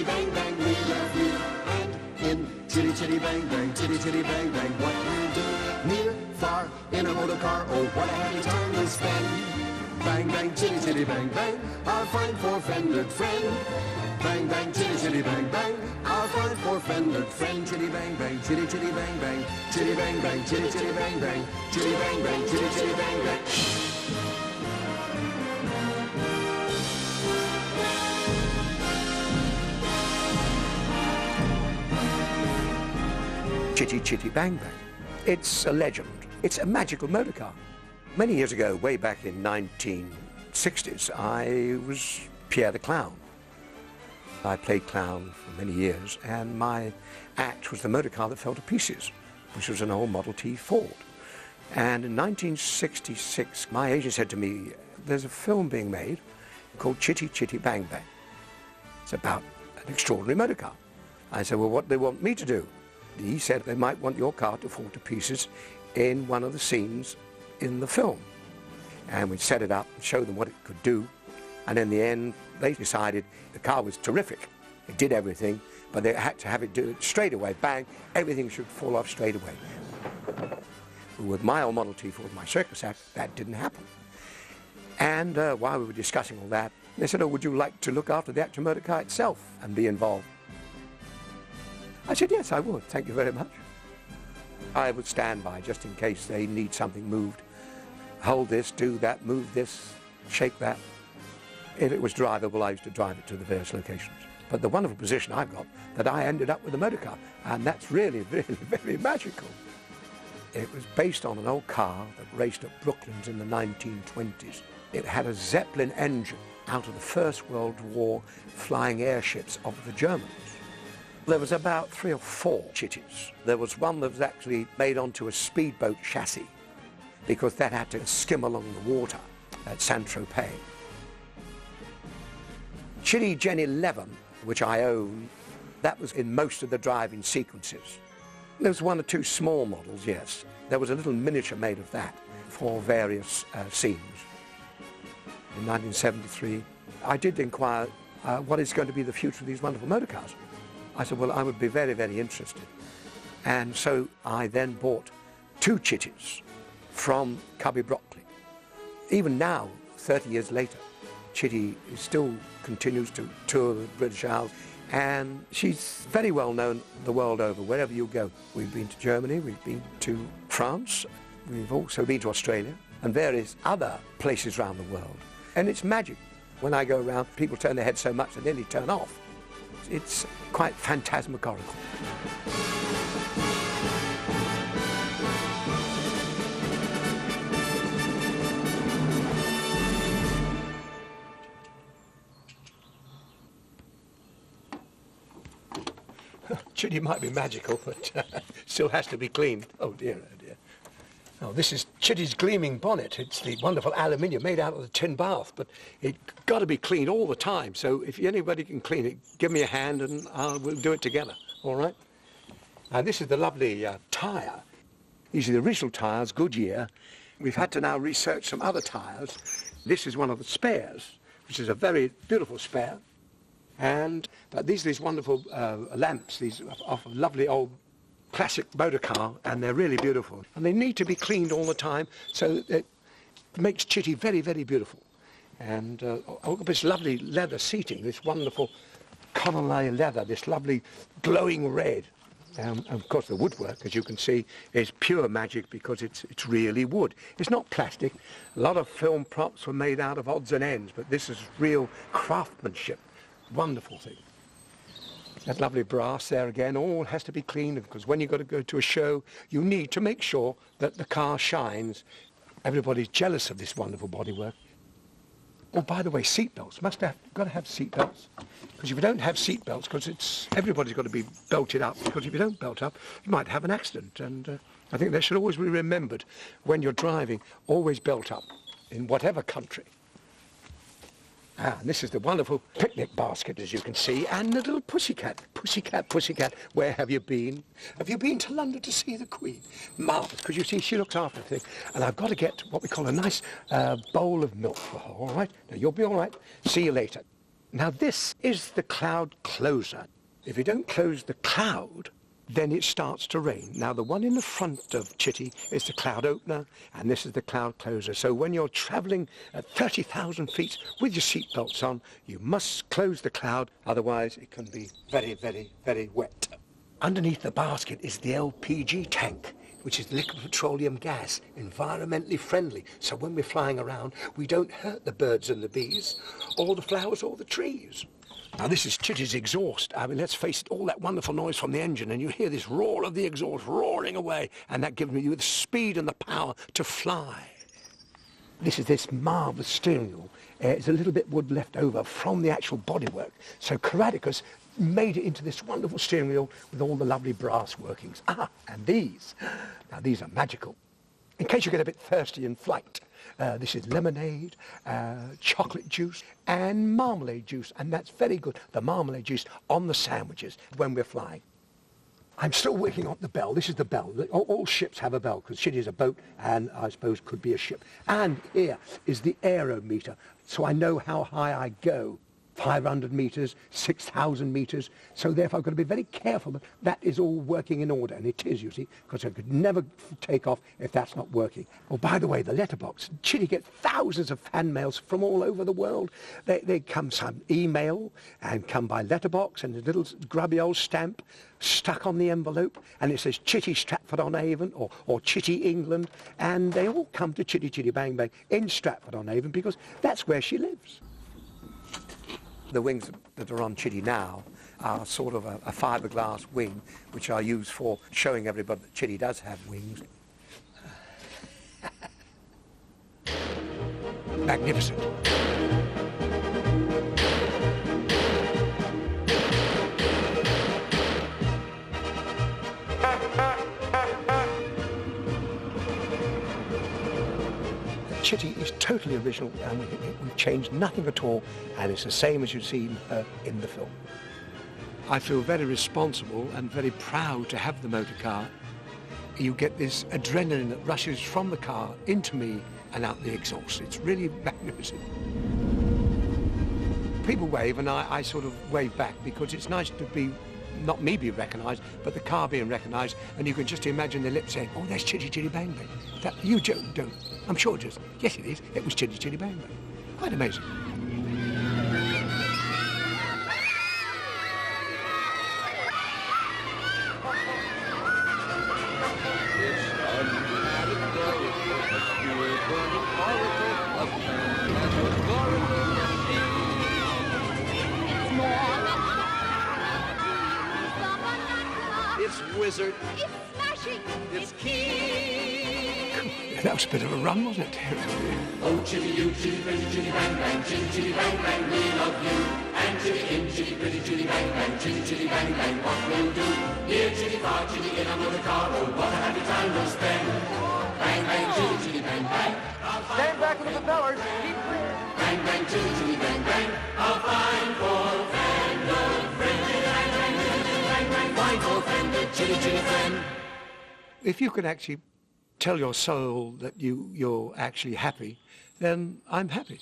bang bang, we love you. And in chitty chitty bang bang, chitty chitty bang bang, what we'll do, near, far, in a motor car, oh what a happy time we'll spend. Bang bang, chitty chitty bang bang, our fine four-fendered friend. Bang bang, chitty chitty bang bang, our fine four-fendered friend. Chitty bang bang, chitty chitty bang bang, chitty bang bang, chitty chitty bang bang, chitty bang bang, chitty chitty bang bang. Chitty Chitty Bang Bang. It's a legend. It's a magical motor car. Many years ago, way back in 1960s, I was Pierre the Clown. I played clown for many years, and my act was the motor car that fell to pieces, which was an old Model T Ford. And in 1966, my agent said to me, there's a film being made called Chitty Chitty Bang Bang. It's about an extraordinary motor car. I said, well, what do they want me to do? He said they might want your car to fall to pieces in one of the scenes in the film. And we'd set it up and show them what it could do. And in the end, they decided the car was terrific. It did everything, but they had to have it do it straight away. Bang, everything should fall off straight away. With my old Model T Ford, my circus act, that didn't happen. And while we were discussing all that, they said, oh, would you like to look after the actual motor car itself and be involved? I said, yes, I would. Thank you very much. I would stand by just in case they need something moved. Hold this, do that, move this, shake that. If it was drivable, I used to drive it to the various locations. But the wonderful position I've got, that I ended up with a motor car, and that's really, really, very magical. It was based on an old car that raced at Brooklands in the 1920s. It had a Zeppelin engine out of the First World War flying airships of the Germans. There was about 3 or 4 chitties. There was one that was actually made onto a speedboat chassis because that had to skim along the water at Saint-Tropez. Chitty Gen 11, which I own, that was in most of the driving sequences. There was 1 or 2 small models, yes. There was a little miniature made of that for various scenes. In 1973, I did inquire what is going to be the future of these wonderful motor cars. I said, well, I would be very, very interested. And so I then bought 2 chitties from Cubby Broccoli. Even now, 30 years later, Chitty still continues to tour the British Isles, and she's very well known the world over, wherever you go. We've been to Germany, we've been to France, we've also been to Australia, and various other places around the world. And it's magic. When I go around, people turn their heads so much they nearly turn off. It's quite phantasmagorical. Chitty might be magical, but still has to be cleaned. Oh dear, oh dear. Oh, this is Chitty's gleaming bonnet. It's the wonderful aluminium made out of the tin bath, but it's got to be cleaned all the time. So if anybody can clean it, give me a hand and we'll do it together, all right? And this is the lovely tyre. These are the original tyres, Goodyear. We've had to now research some other tyres. This is one of the spares, which is a very beautiful spare. And these are these wonderful lamps, these off a lovely old classic motor car, and they're really beautiful. And they need to be cleaned all the time, so it makes Chitty very, very beautiful. And this lovely leather seating, this wonderful Connolly leather, this lovely glowing red. And of course the woodwork, as you can see, is pure magic because it's really wood. It's not plastic. A lot of film props were made out of odds and ends, but this is real craftsmanship. Wonderful thing. That lovely brass there again, all has to be cleaned because when you've got to go to a show, you need to make sure that the car shines. Everybody's jealous of this wonderful bodywork. Oh, by the way, seatbelts. Got to have seatbelts. Because if you don't have seatbelts, because everybody's got to be belted up. Because if you don't belt up, you might have an accident. And I think that should always be remembered when you're driving. Always belt up in whatever country. And this is the wonderful picnic basket, as you can see, and the little pussycat. Pussycat, pussycat, where have you been? Have you been to London to see the Queen? Marvellous, because you see, she looks after everything. And I've got to get what we call a nice bowl of milk for her, all right? Now, you'll be all right. See you later. Now this is the cloud closer. If you don't close the cloud, then it starts to rain. Now the one in the front of Chitty is the cloud opener, and this is the cloud closer. So when you're travelling at 30,000 feet with your seatbelts on, you must close the cloud, otherwise it can be very, very, very wet. Underneath the basket is the LPG tank, which is liquid petroleum gas, environmentally friendly. So when we're flying around, we don't hurt the birds and the bees, or the flowers or the trees. Now this is Chitty's exhaust. I mean, let's face it, all that wonderful noise from the engine, and you hear this roar of the exhaust roaring away, and that gives you the speed and the power to fly. This is this marvellous steering wheel. It's a little bit wood left over from the actual bodywork. So Caradicus made it into this wonderful steering wheel with all the lovely brass workings. And these. Now these are magical. In case you get a bit thirsty in flight, this is lemonade, chocolate juice and marmalade juice, and that's very good. The marmalade juice on the sandwiches when we're flying. I'm still working on the bell. This is the bell. All ships have a bell because Chitty is a boat and I suppose could be a ship. And here is the aerometer, so I know how high I go. 500 metres, 6,000 metres, so therefore I've got to be very careful that that is all working in order, and it is, you see, because I could never take off if that's not working. Oh, by the way, the letterbox. Chitty gets thousands of fan mails from all over the world. They come some email and come by letterbox, and a little grubby old stamp stuck on the envelope, and it says Chitty Stratford-on-Avon or Chitty England, and they all come to Chitty Chitty Bang Bang in Stratford-on-Avon because that's where she lives. The wings that are on Chitty now are sort of a fiberglass wing, which I use for showing everybody that Chitty does have wings. Magnificent. Chitty is totally original, and we've changed nothing at all, and it's the same as you see her in the film. I feel very responsible and very proud to have the motor car. You get this adrenaline that rushes from the car into me and out the exhaust. It's really magnificent. People wave, and I sort of wave back because it's nice to be, not me being recognised, but the car being recognised, and you can just imagine the lips saying, oh, there's Chitty Chitty Bang Bang. That, you don't. I'm sure it is. Yes, it is. It was Chitty Chitty Bang Bang. Quite amazing. It's wizard. It's smashing. It's key. That was a bit of a run, wasn't it? Oh, Chitty, you, Chitty, pretty, Chitty, bang, bang, Chitty, Chitty, bang, bang, we love you. And Chitty in, Chitty, pretty, Chitty, bang, bang, Chitty, Chitty, bang, bang, what we'll do. Near Chitty, far Chitty, in a motor car, oh, what a happy time we'll spend. Bang, bang, Chitty, Chitty, bang, bang. Stand back with the propellers. Keep clear. Bang, bang, Chitty, Chitty, bang, bang. A fine for fender, friend, bang, bang, bang, bang, fine for fender, Chitty, Chitty, friend. If you can actually tell your soul that you're actually happy, then I'm happy.